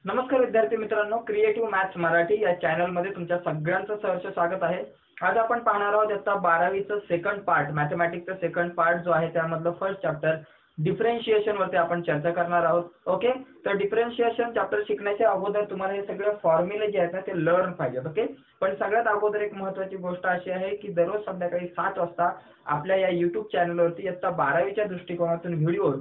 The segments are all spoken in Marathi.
नमस्कार विद्यार्थी मित्रांनो, क्रिएटिव्ह मॅथ्स मराठी या चॅनलमध्ये तुमच्या सगळ्यांचं सहर्ष स्वागत आहे। आज आपण पाहणार आहोत आता 12वीचं सेकंड पार्ट, मॅथमॅटिक्सचा सेकंड पार्ट जो आहे त्यामधलं फर्स्ट चॅप्टर डिफरेन्शिएशन वरती आपण चर्चा करणार आहोत। ओके, तर डिफरेन्शिएशन चॅप्टर शिकण्याच्या अगोदर तुम्हाला हे सगळे फॉर्म्युले जे आहेत ना ते लर्न पाहिजेत। ओके, पण सगळ्यात अगोदर एक महत्त्वाची गोष्ट अशी आहे की दररोज संध्याकाळी 7 वाजता आपल्या या YouTube चॅनलवरती इयत्ता 12वीच्या दृष्टिकोनातून व्हिडिओ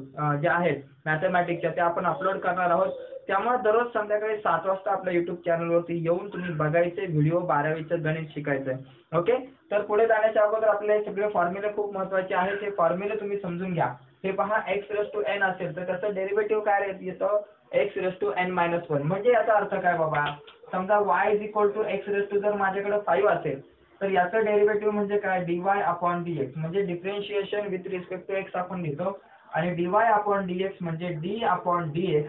जे आहेत मॅथमॅटिक्सच्या ते आपण अपलोड करणार आहोत। त्यामुळे दररोज संध्याकाळी 7 वाजता आपल्या YouTube चॅनलवरती येऊन तुम्ही बघायचे व्हिडिओ 12वीचं गणित शिकायचंय। ओके, तर पुढे जाण्याच्या अगोदर आपल्याला हे सगळे फॉर्म्युले खूप महत्त्वाचे आहेत, हे फॉर्म्युले तुम्ही समजून घ्या। हे पहा, x⁻n असेल तर त्याचं डेरिव्हेटिव्ह काय येतं x⁻n-1। म्हणजे याचा अर्थ काय बाबा, समजा y जर माझ्याकडे 5 असेल तर याचं डेरिव्हेटिव्ह म्हणजे काय dy/dx, म्हणजे differentiation with respect to x आपण लिहितो, आणि dy/dx म्हणजे d/dx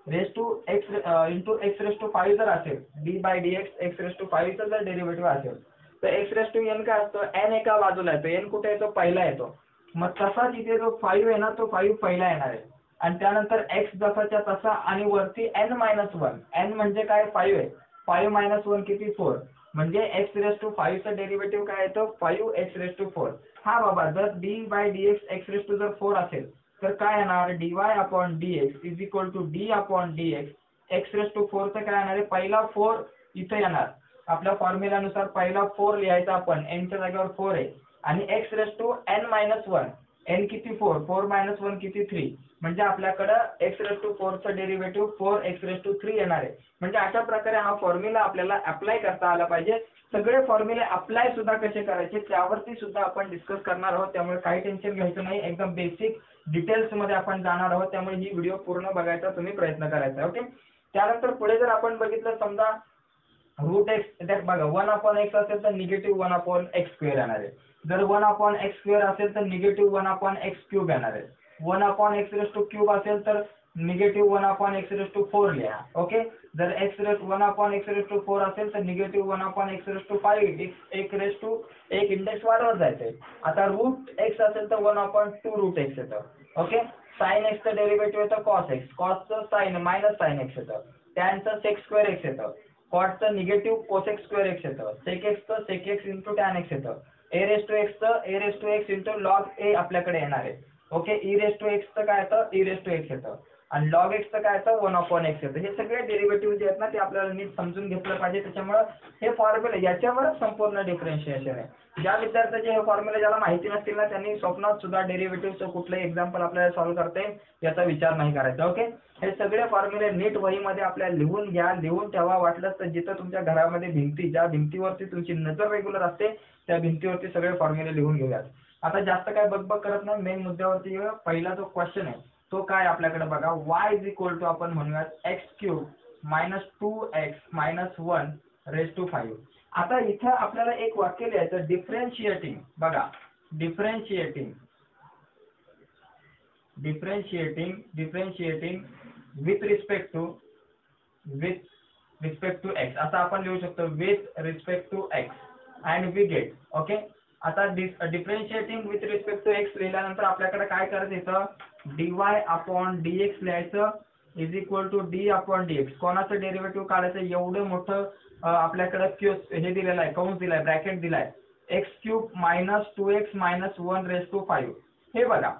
raise to x into x⁵ जर असेल, d/dx x⁵ जर डेरिव्हेटिव्ह असेल तर x⁻n काय असतो, n एका बाजूला येतो, n कुठे येतो, पहिला येतो। मग तसाच इथे जो 5 आहे ना तो 5 पहिला येणार आहे, आणि त्यानंतर x जसाच्या तसा आणि वरती n-1, n म्हणजे काय 5 आहे, 5 - 1 किती 4, म्हणजे x⁵ चं डेरिव्हेटिव्ह काय येतं 5x⁴। हा बाबा, जर d/dx x⁴ असेल तर काय येणार dy/dx is equal to d/dx x⁴ चं काय येणार आहे, पहिला 4 इथे येणार, आपल्या फॉर्म्युल्यानुसार पहिला 4 लिहायचा आपण, n च्या जागेवर 4 आहे, आणि x⁻n-1, n किती 4, 4 - 1 किती 3, म्हणजे आपल्याकडं x⁴ चं डेरिव्हेटिव्ह 4x⁵ येणार आहे। म्हणजे अशा प्रकारे हा फॉर्म्युला आपल्याला अप्लाय करता आला पाहिजे। सगळे फॉर्म्युले अप्लाय सुद्धा कसे करायचे त्यावरती सुद्धा आपण डिस्कस करणार आहोत, त्यामुळे काही टेन्शन घ्यायचं नाही, एकदम बेसिक डिटेल्स मध्ये आपण जाणार आहोत, त्यामुळे ही व्हिडिओ पूर्ण बघायचा तुम्ही प्रयत्न करायचा। ओके, त्यानंतर पुढे जर आपण बघितलं, समजा √x बघा 1/x असेल तर निगेटिव्ह 1/x² येणार आहे, जर 1/x² असेल तर निगेटिव्ह 1/x³ येणार आहे, 1/x³ असेल तर निगेटिव्ह 1/x⁴ लिहा। ओके, जर 1/x⁴ असेल तर निगेटिव्ह 1/x⁵, एक इंडेक्स वाढवत जायचंय। आता √x असेल तर 1/2√x येतं। ओके, sin x चं डेरिव्हेटिव्ह येतं cos x, cos चं sin -sin x येतं, tan चं sec²x येतं, cot चं निगेटिव्ह cosec²x येतं, sec x चं sec x into tan x येतं, a⁻x चं a⁻x into log a आपल्याकडे येणार आहे। ओके, e⁻x चं काय येतं e⁻x येतं, आणि log x चं काय येतं 1/x येतं। हे सगळे डेरिव्हेटिव्ह जे आहेत ना ते आपल्याला नीट समजून घेतलं पाहिजे, त्याच्यामुळे हे फॉर्म्युले याच्यावरच संपूर्ण डिफरेन्शिएशन आहे। ज्या विद्यार्थ्यांचे हे फॉर्म्युले ज्याला माहिती नसतील ना त्यांनी स्वप्नात सुद्धा डेरिव्हेटिव्हचं कुठलंही एक्झाम्पल आपल्याला सॉल्व्ह करता येईल याचा विचार नाही करायचा। ओके, हे सगळे फॉर्म्युले नीट वहीमध्ये आपल्याला लिहून घ्या, लिहून ठेवा, वाटलंच तर जिथं तुमच्या घरामध्ये भिंती, ज्या भिंतीवरती तुमची नजर रेग्युलर असते त्या भिंतीवरती सगळे फॉर्म्युले लिहून घेऊयात। आता जास्त काय बकबक करत नाही, मेन मुद्द्यावरती पहिला जो क्वेश्चन आहे तो काय आपल्याकडे बघा, y इज इक्वल टू आपण म्हणूयात x³ - 2x - 1 रेज टू 5। आता इथं आपल्याला एक वाक्य लिहायचं, डिफरेन्शिएटिंग, बघा differentiating with respect to x असं आपण लिहू शकतो, with respect to x and we get. Okay, आता differentiating with respect to x लिहिल्यानंतर आपल्याकडे काय करायचं, इथं dy/dx लिहायचं इज इक्वल टू d/dx, कोणाचं डेरिव्हेटिव्ह काढायचं, एवढं मोठं आपल्याकडे हे दिलेलं आहे, कंस दिलाय, ब्रॅकेट दिलाय, x³ - 2x - 1 रेज टू 5। हे बघा,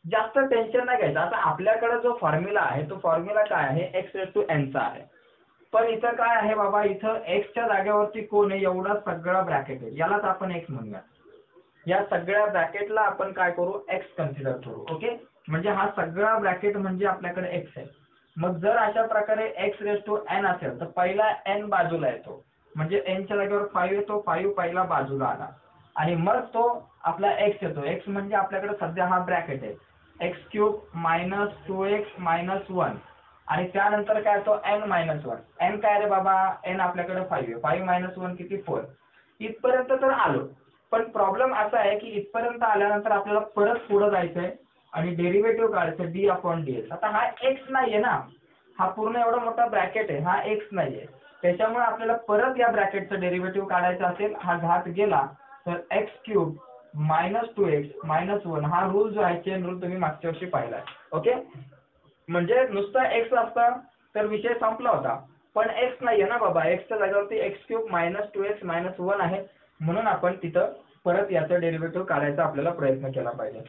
जास्त टेन्शन नाही घ्यायचं। आता आपल्याकडे जो फॉर्म्युला आहे तो फॉर्म्युला काय आहे x⁻n चा आहे, पण इथं काय आहे बाबा, इथं x च्या जागेवरती कोण आहे, एवढा सगळा ब्रॅकेट आहे, यालाच आपण x म्हणूया। या सगळ्या ब्रॅकेटला आपण काय करू, x कन्सिडर करू। ओके, म्हणजे हा सगळा ब्रॅकेट म्हणजे आपल्याकडे x आहे। मग जर अशा प्रकारे x⁻n असेल तर पहिला n बाजूला येतो, म्हणजे n च्या जागेवर 5 येतो, 5 पहिला बाजूला आला, आणि मग तो आपला x येतो, x म्हणजे आपल्याकडे सध्या हा ब्रॅकेट आहे, x³ - 2x - 1, आणि त्यानंतर काय येतो n-1, n काय रे बाबा, n आपल्याकडे 5 आहे, 5 - 1 किती 4। इथपर्यंत तर आलो, पण प्रॉब्लेम असा आहे की इथपर्यंत आल्यानंतर आपल्याला परत पुढे जायचंय आणि डेरिव्हेटिव्ह काढायचं d/dx। आता हा x नाहीये ना, हा पूर्ण एवढा मोठा ब्रॅकेट आहे, हा x नाहीये, त्याच्यामुळे आपल्याला परत या ब्रॅकेटचं डेरिव्हेटिव्ह काढायचं असेल, हा घात गेला तर x³ - 2x - 1, हा रूल जो आहे चेन रूल तुम्ही मागच्या वर्षी पाहिलाय। ओके, म्हणजे नुसता x असता तर विषय संपला होता. पण x नाहीये ना बाबा, x च्या जागेवरती x³ - 2x - 1 आहे, म्हणून आपण तिथं परत याचा डेरिव्हेटिव्ह काढायचा आपल्याला प्रयत्न केला पाहिजे.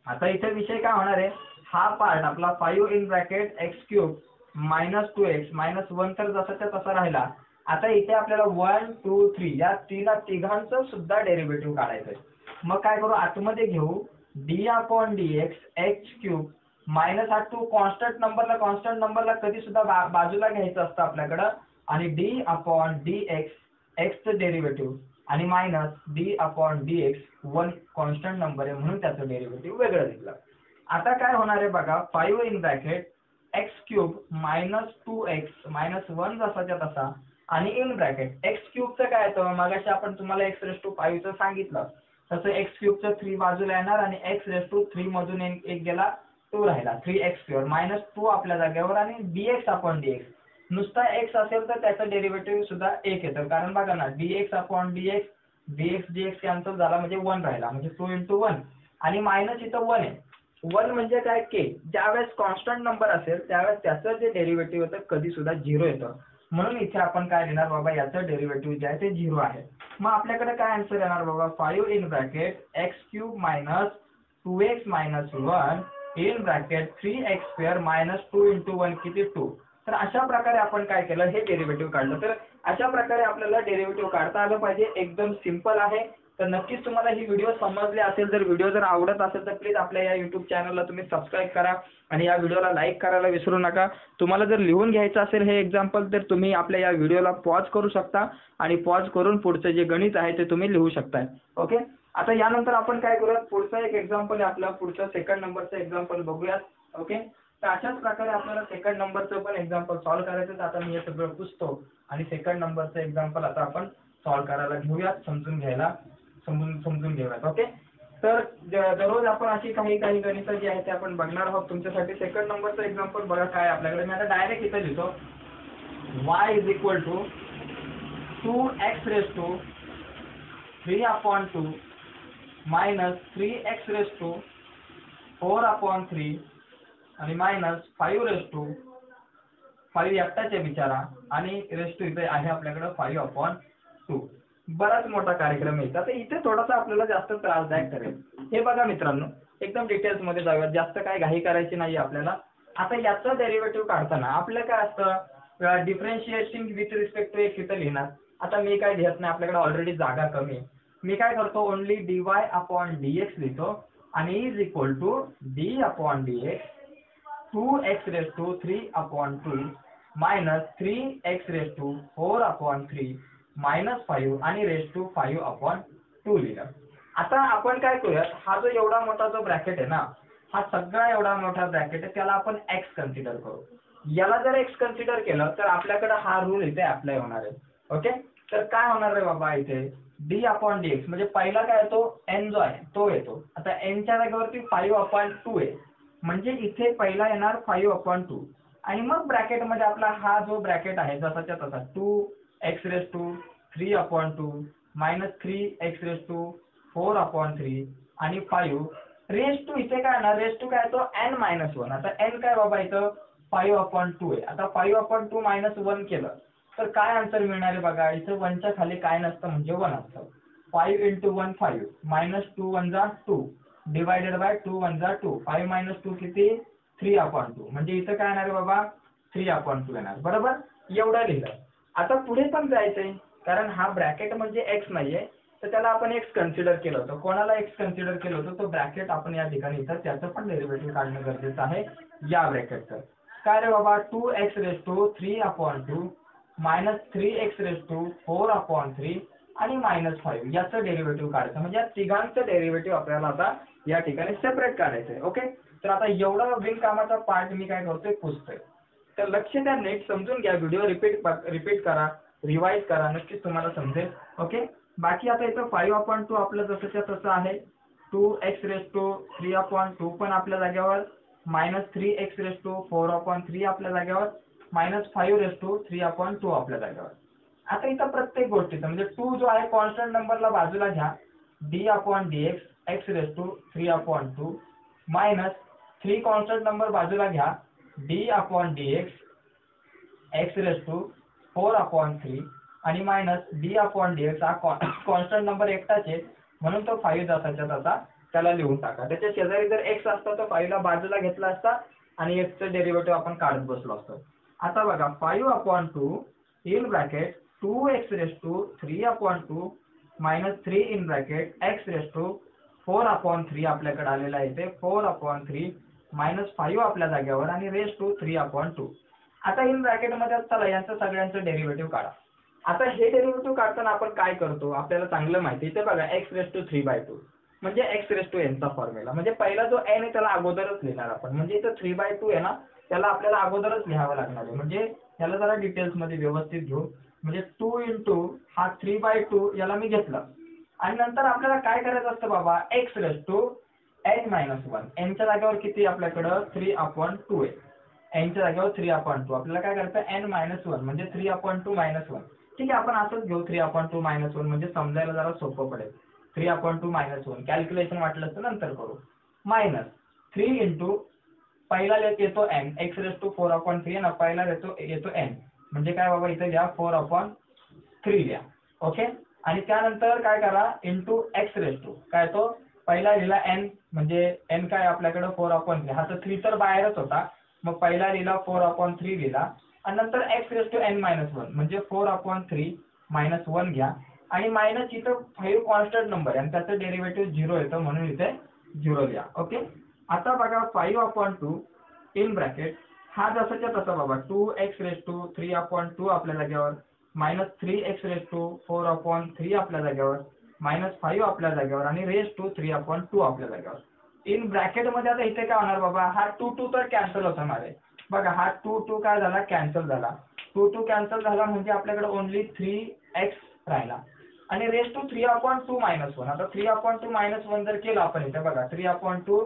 आता इथे विषय काय होणार आहे, हा पार्ट आपला 5 इन ब्रॅकेट x³ - 2x - 1 तर जसाच्या तसा राहिला. आता इथे आपल्याला 1 2 3 या तिघांचं सुद्धा डेरिव्हेटिव्ह काढायचं आहे. मग काय करू, आतमध्ये घेऊ d/dx x³ मायनस हा 2 कॉन्स्टंट नंबरला कधी सुद्धा बाजूला घ्यायचं असतं आपल्याकडं, आणि d/dx x चं डेरिव्हेटिव्ह आणि मायनस d/dx 1 कॉन्स्टंट नंबर आहे म्हणून त्याचं डेरिव्हेटिव्ह वेगळं घेतलं. आता काय होणार आहे बघा, 5 इन ब्रॅकेट x³ - 2x - 1 जसाच्या तसा, आणि इन ब्रॅकेट x³ चं काय येतं, मगाशी आपण तुम्हाला x⁵5 चं सांगितलं तसं x³ चं 3 बाजूला येणार आणि x⁵3 मधून एक गेला 2 राहिला 3x² - 2 आपल्या जागेवर, आणि dx/dx नुसता x असेल तर त्याचं डेरिव्हेटिव्ह सुद्धा 1 येतं, कारण बघा ना dx/dx dx कॅन्सल झाला म्हणजे 1 राहिला, म्हणजे 2 × 1 आणि मायनस इथं 1 आहे. 1 म्हणजे काय, k ज्यावेळेस कॉन्स्टंट नंबर असेल त्यावेळेस त्याचं जे डेरिव्हेटिव्ह होतं कधी सुद्धा 0 येतं, म्हणून इथे आपण काय लिहिणार बाबा, याचं डेरिव्हेटिव्ह जे आहे ते 0 आहे. मग आपल्याकडे काय आन्सर येणार बाबा, 5 in bracket x³ - 2x - 1 in bracket 3x² - 2 × 1 किती 2. तर अशा प्रकारे आपण काय केलं, हे डेरिव्हेटिव्ह काढलं. तर अशा प्रकारे आपल्याला डेरिव्हेटिव्ह काढता आलं पाहिजे, एकदम सिंपल आहे. तर नक्कीच तुम्हाला ही व्हिडिओ समजली असेल, जर व्हिडिओ जर आवडत असेल तर प्लीज आपल्या या YouTube चॅनलला तुम्ही सबस्क्राईब करा आणि या व्हिडिओला लाईक करायला विसरू नका. तुम्हाला जर लिहून घ्यायचं असेल हे एक्झाम्पल तर तुम्ही आपल्या या व्हिडिओला पॉज करू शकता आणि पॉज करून पुढचं जे गणित आहे ते तुम्ही लिहू शकताय. ओके, आता यानंतर आपण काय करूया, पुढचं एक एक्झाम्पल आहे आपलं, पुढचं सेकंड नंबरचं एक्झाम्पल बघूयात. ओके, तर अशाच प्रकारे आपल्याला सेकंड नंबरचं पण एक्झाम्पल सॉल्व्ह करायचं. आता मी हे सगळं पुसतो आणि सेकंड नंबरचं एक्झाम्पल आता आपण सॉल्व्ह करायला घेऊयात, समजून घेऊयात. ओके, तर दररोज आपण अशी काही गणितं जी आहेत ते आपण बघणार आहोत. तुमच्यासाठी सेकंड नंबरचं एक्झाम्पल बघा काय आपल्याकडे. मी आता डायरेक्ट इथं लिहितो, y = 2x⁵3/2 -3x⁴/3 आणि -5 एकटाच आहे बिचारा, आणि रेस्ट इथे आहे आपल्याकडे 5/2. बराच मोठा कार्यक्रम आहे. आता इथे थोडासा आपल्याला जास्त त्रासदायक ठरेल. हे बघा मित्रांनो, एकदम डिटेल्स मध्ये जाऊयात, जास्त काय घाई करायची नाही आपल्याला. आता याचं डेरिव्हेटिव्ह काढताना आपलं काय असतं, differentiating with respect to x इथं लिहिणार. आता मी काय लिहत नाही, आपल्याकडे ऑलरेडी जागा कमी आहे. मी काय करतो, ओनली dy/dx लिहितो आणि is equal to d/dx 2x⁵3/2 -3x⁴/3 -5 आणि ⁵5/2 लिहिलं. आता आपण काय करूया, हा जो एवढा मोठा जो ब्रॅकेट आहे ना, हा सगळा एवढा मोठा ब्रॅकेट आहे, त्याला आपण x कन्सिडर करू. याला जर x कन्सिडर केलं तर आपल्याकडे हा रूल इथे अप्लाय होणार आहे. ओके, तर काय होणार आहे बाबा, इथे d/dx म्हणजे पहिला काय येतो, n जो आहे तो येतो. आता n च्या जागेवरती 5/2 आहे, म्हणजे इथे पहिला येणार 5/2 आणि मग ब्रॅकेट मध्ये आपला हा जो ब्रॅकेट आहे जसाच्या तसा 2x⁵3/2 -3x⁴/3 आणि 5 रेस टू इथे काय येणार, रेस टू काय तो n-1. आता n काय बाबा इथं 5/2 आहे. आता 5/2 -1 केलं तर काय आन्सर मिळणार आहे बघा, इथं 1 च्या खाली काय नसतं म्हणजे 1 असतं. 5 × 1 5 -2 1 2 डिवायडेड बाय 2 1 2 5 - 2 किती 3/2 म्हणजे इथं काय येणार आहे बाबा 3/2 येणार. बरोबर, एवढं लिहिलं. आता पुढे पण जायचंय, कारण हा ब्रॅकेट म्हणजे x नाहीये, तर त्याला आपण x कन्सिडर केलं होतं. कोणाला x कन्सिडर केलं होतं, तो ब्रॅकेट आपण या ठिकाणी इथं त्याचं पण डेरिव्हेटिव्ह काढणं गरजेचं आहे या ब्रॅकेटचं. काय रे बाबा, 2x⁵3/2 -3x⁴/3 आणि -5 याचं डेरिव्हेटिव्ह काढायचं. म्हणजे या तिघांचं डेरिव्हेटिव्ह आपल्याला आता या ठिकाणी सेपरेट काढायचंय. ओके, तर आता एवढा बिनकामाचा पार्ट मी काय करतोय, पुसतोय. तर लक्ष द्या, नीट समजून घ्या, व्हिडिओ रिपीट करा, रिवाइज करा, नक्कीच तुम्हाला समजेल. ओके, बाकी आता इथं 5/2 आपलं जसंच्या तसं आहे, 2x⁵3/2 पण आपल्या जागेवर, -3x⁴/3 आपल्या जागेवर, -5⁵3/2 आपल्या जागेवर. आता इथं प्रत्येक गोष्टीचं म्हणजे 2 जो आहे कॉन्स्टंट नंबरला बाजूला घ्या, d/dx x⁵3/2 -3 कॉन्स्टंट नंबर बाजूला घ्या, d/dx एक्स रेस टू 4/3 आणि मायनस d/dx हा कॉन्स्टंट नंबर एकटाच आहे म्हणून तो 5 जसाच्या तसा त्याला लिहून टाका. त्याच्या शेजारी जर x असता तर 5 ला बाजूला घेतला असता आणि x चं डेरिव्हेटिव्ह आपण काढत बसलो असतो. आता बघा 5/2 in bracket 2x raise to 3/2 minus 3 in bracket x raise to 4/3 आपल्याकडे आलेला आहे ते 4/3 मायनस 5 आपल्या जागेवर आणि रेस टू 3/2. आता इन ब्रॅकेट मध्ये चला यांचं सगळ्यांचं डेरिव्हेटिव्ह काढा. आता हे डेरिव्हेटिव्ह काढताना आपण काय करतो आपल्याला चांगलं माहिती आहे. ते बघा x रेस टू 3/2 म्हणजे x रेस टू n चा फॉर्म्युला म्हणजे पहिला जो n आहे त्याला अगोदरच लिहिणार आपण. म्हणजे इथं 3/2 आहे ना त्याला आपल्याला अगोदरच लिहावं लागणार आहे. म्हणजे याला जरा डिटेल्स मध्ये व्यवस्थित घेऊ. म्हणजे 2 into हा 3/2 याला मी घेतलं आणि नंतर आपल्याला काय करायचं असतं बाबा x raise to n-1 n च्या जागेवर किती आपल्याकडं 3/2 आहे. n च्या जागेवर 3/2 आपल्याला काय करायचं n-1 म्हणजे 3/2 -1. ठीक आहे आपण असंच घेऊ 3/2 -1 म्हणजे समजायला जरा सोपं पडेल. 3/2 -1 कॅल्क्युलेशन वाटलं तर नंतर करू. मायनस 3 into पहिला येतो n x रेस टू 4/3 ना पहिला येतो n म्हणजे काय बाबा इथे घ्या 4/3 घ्या. ओके आणि त्यानंतर काय करा इंटू x रेस टू काय तो पहिला लिहिला n म्हणजे n काय आपल्याकडे 4/3 हा तर 3 तर बाहेरच होता मग पहिला लिहिला 4/3 लिहिला आणि नंतर x रेस टू n-1 म्हणजे 4/3 -1 घ्या आणि मायनस इथं 5 कॉन्स्टंट नंबर आहे आणि त्याचं डेरिव्हेटिव्ह 0 येतं म्हणून इथे 0 लिहा. ओके आता बघा 5/2 इन ब्रॅकेट हा जसाच्या तसा बाबा 2x रेस टू 3/2 आपल्या जागेवर मायनस 3x रेस टू 4/3 आपल्या जागेवर मायनस 5 आपल्या जागेवर आणि रेस टू 3/2 आपल्या जागेवर. इन ब्रॅकेट मध्ये आता इथे काय होणार बाबा हा 2 तर कॅन्सल होणार आहे. बघा हा 2 काय झाला कॅन्सल झाला. 2 कॅन्सल झाला म्हणजे आपल्याकडे ओन्ली 3x राहिला आणि रेस टू 3/2 -1 आता 3/2 -1 जर केलं आपण इथे बघा 3/2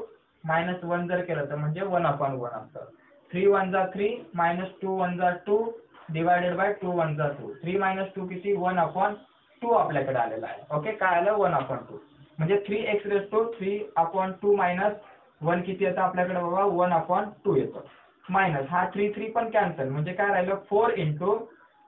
-1 जर केलं तर म्हणजे 1/1 असतं. 3 1 जा 3 -2 1 जा 2 डिवायडेड बाय 2 1 जा 2 3 - 2 किती 1/2 आपल्याकडे आलेला आहे. ओके काय आलं 1/2 म्हणजे 3x रेस टू 3/2 -1 किती येतं आपल्याकडे बाबा 1/2 येतं. मायनस हा 3 पण कॅन्सल म्हणजे काय राहिलं 4 into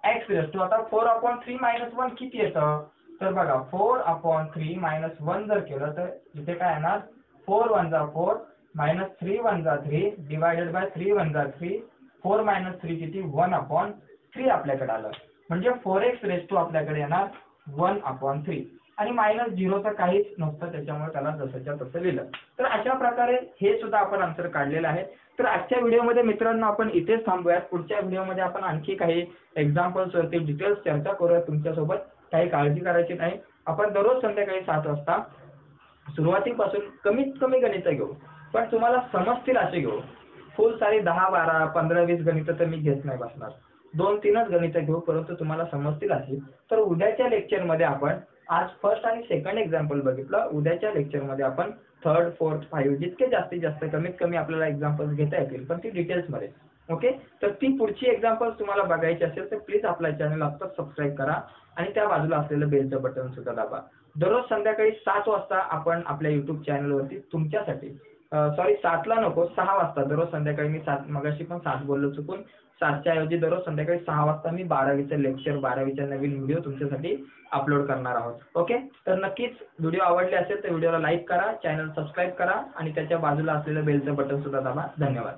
x रेस टू आता 4/3 -1 किती येतं तर बघा 4/3 -1 जर केलं तर इथे काय येणार 4 1 जा 4 -3 1 जा 3 डिवायडेड बाय 3 1 जा 3 4 - 3 किती 1/3 आपल्याकडे आलं म्हणजे 4x रेस टू आपल्याकडे येणार 1/3 आणि मायनस 0 तर काहीच नसतं त्याच्यामुळे त्याला जसंच्या तसं लिहिलं. तर अशा प्रकारे हे सुद्धा आपण आन्सर काढलेलं आहे. तर आजच्या व्हिडिओमध्ये मित्रांनो आपण इथेच थांबूयात. पुढच्या व्हिडिओमध्ये आपण आणखी काही एक्झाम्पल्स वरती डिटेल्स चर्चा करूया तुमच्यासोबत. काही काळजी करायची नाही. आपण दररोज संध्याकाळी 7 वाजता सुरुवातीपासून कमीत कमी गणित घेऊ पण तुम्हाला समजतील असे घेऊ. फुल सारी 10 12 15 20 गणितं तर मी घेत नाही बसणार. 2-3च गणितं घेऊ परंतु तुम्हाला समजतील अशी. तर उद्याच्या लेक्चरमध्ये आपण आज फर्स्ट आणि सेकंड एक्झाम्पल बघितलं. उद्याच्या लेक्चरमध्ये आपण थर्ड फोर्थ 5 जितके जास्तीत जास्त कमीत कमी आपल्याला एक्झाम्पल्स घेता येतील पण ती डिटेल्समध्ये. ओके तर ती पुढची एक्झाम्पल्स तुम्हाला बघायची असेल तर प्लीज आपल्या चॅनल आता सबस्क्राईब करा आणि त्या बाजूला असलेलं बेलचं बटन सुद्धा दाबा. दररोज संध्याकाळी 7 वाजता आपण आपल्या युट्यूब चॅनलवरती तुमच्यासाठी 7ला नको 6 वाजता दररोज संध्याकाळी मी 7 मगाशी पण 7 बोललो चुकून 7च्या ऐवजी दररोज संध्याकाळी 6 वाजता मी 12वीचं लेक्चर 12वीच्या नवीन व्हिडिओ तुमच्यासाठी अपलोड करणार आहोत. ओके तर नक्कीच व्हिडिओ आवडले असेल तर व्हिडिओला लाईक करा, चॅनल सबस्क्राईब करा आणि त्याच्या बाजूला असलेलं बेलचं बटन सुद्धा दाबा. धन्यवाद.